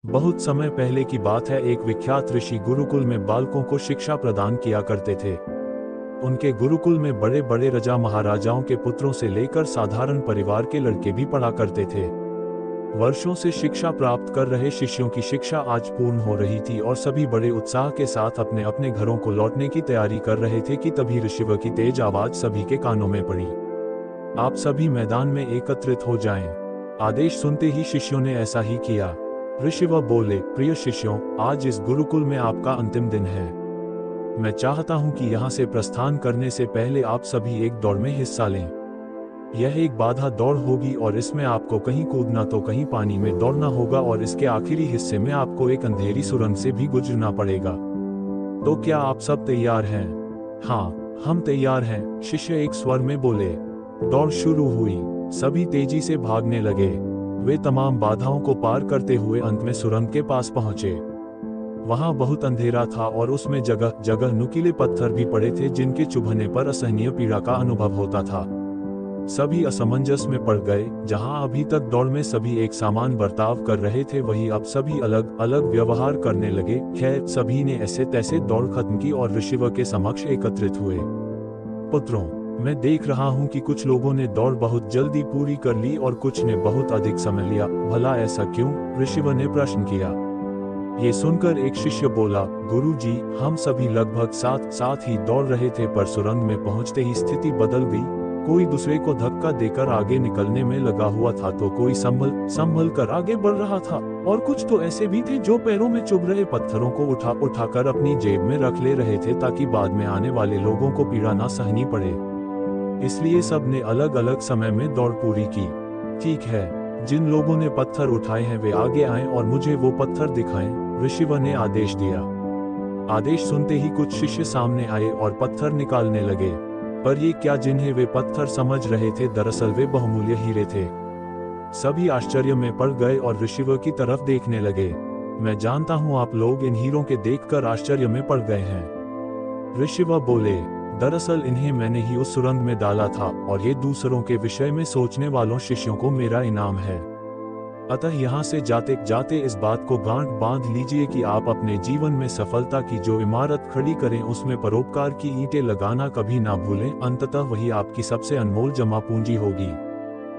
बहुत समय पहले की बात है। एक विख्यात ऋषि गुरुकुल में बालकों को शिक्षा प्रदान किया करते थे। उनके गुरुकुल में बड़े बड़े राजा महाराजाओं के पुत्रों से लेकर साधारण परिवार के लड़के भी पढ़ा करते थे। वर्षों से शिक्षा प्राप्त कर रहे शिष्यों की शिक्षा आज पूर्ण हो रही थी और सभी बड़े उत्साह के साथ अपने अपने घरों को लौटने की तैयारी कर रहे थे कि तभी ऋषिव की तेज आवाज सभी के कानों में पड़ी। आप सभी मैदान में एकत्रित हो जाएं। आदेश सुनते ही शिष्यों ने ऐसा ही किया। ऋषिव बोले, प्रिय शिष्यों, आज इस गुरुकुल में आपका अंतिम दिन है। मैं चाहता हूं कि यहां से प्रस्थान करने से पहले आप सभी एक दौड़ में हिस्सा लें। यह एक बाधा दौड़ होगी और इसमें आपको कहीं कूदना तो कहीं पानी में दौड़ना होगा और इसके आखिरी हिस्से में आपको एक अंधेरी सुरंग से भी गुजरना पड़ेगा। तो क्या आप सब तैयार हैं? हाँ, हम तैयार हैं, शिष्य एक स्वर में बोले। दौड़ शुरू हुई। सभी तेजी से भागने लगे। वे तमाम बाधाओं को पार करते हुए अंत में सुरंग के पास पहुंचे। वहां बहुत अंधेरा था और उसमें जगह जगह नुकीले पत्थर भी पड़े थे जिनके चुभने पर असहनीय पीड़ा का अनुभव होता था। सभी असमंजस में पड़ गए। जहां अभी तक दौड़ में सभी एक समान बर्ताव कर रहे थे, वहीं अब सभी अलग अलग व्यवहार करने लगे। खैर, सभी ने ऐसे तैसे दौड़ खत्म की और ऋषिव के समक्ष एकत्रित हुए। पुत्रों, मैं देख रहा हूं कि कुछ लोगों ने दौड़ बहुत जल्दी पूरी कर ली और कुछ ने बहुत अधिक समय लिया। भला ऐसा क्यों? ऋषिव ने प्रश्न किया। ये सुनकर एक शिष्य बोला, गुरुजी, हम सभी लगभग साथ साथ ही दौड़ रहे थे, पर सुरंग में पहुंचते ही स्थिति बदल गई। कोई दूसरे को धक्का देकर आगे निकलने में लगा हुआ था तो कोई संभल कर आगे बढ़ रहा था और कुछ तो ऐसे भी थे जो पैरों में चुभ रहे पत्थरों को उठाकर अपनी जेब में रख ले रहे थे ताकि बाद में आने वाले लोगों को पीड़ा ना सहनी पड़े। इसलिए सब ने अलग अलग समय में दौड़ पूरी की। ठीक है, जिन लोगों ने पत्थर उठाए हैं वे आगे आएं और मुझे वो पत्थर दिखाएं, ऋषिव ने आदेश दिया। आदेश सुनते ही कुछ शिष्य सामने आए और पत्थर निकालने लगे। पर ये क्या जिन्हें वे पत्थर समझ रहे थे, दरअसल वे बहुमूल्य हीरे थे। सभी आश्चर्य में पड़ गए और ऋषिव की तरफ देखने लगे। मैं जानता हूं आप लोग इन हीरों के देखकर आश्चर्य में पड़ गए हैं। ऋषिव बोले, दरअसल इन्हें मैंने ही उस सुरंग में डाला था और ये दूसरों के विषय में सोचने वालों शिष्यों को मेरा इनाम है। अतः यहाँ से जाते जाते इस बात को गांठ बांध लीजिए कि आप अपने जीवन में सफलता की जो इमारत खड़ी करें उसमें परोपकार की ईंटें लगाना कभी ना भूलें। अंततः वही आपकी सबसे अनमोल जमा पूंजी होगी।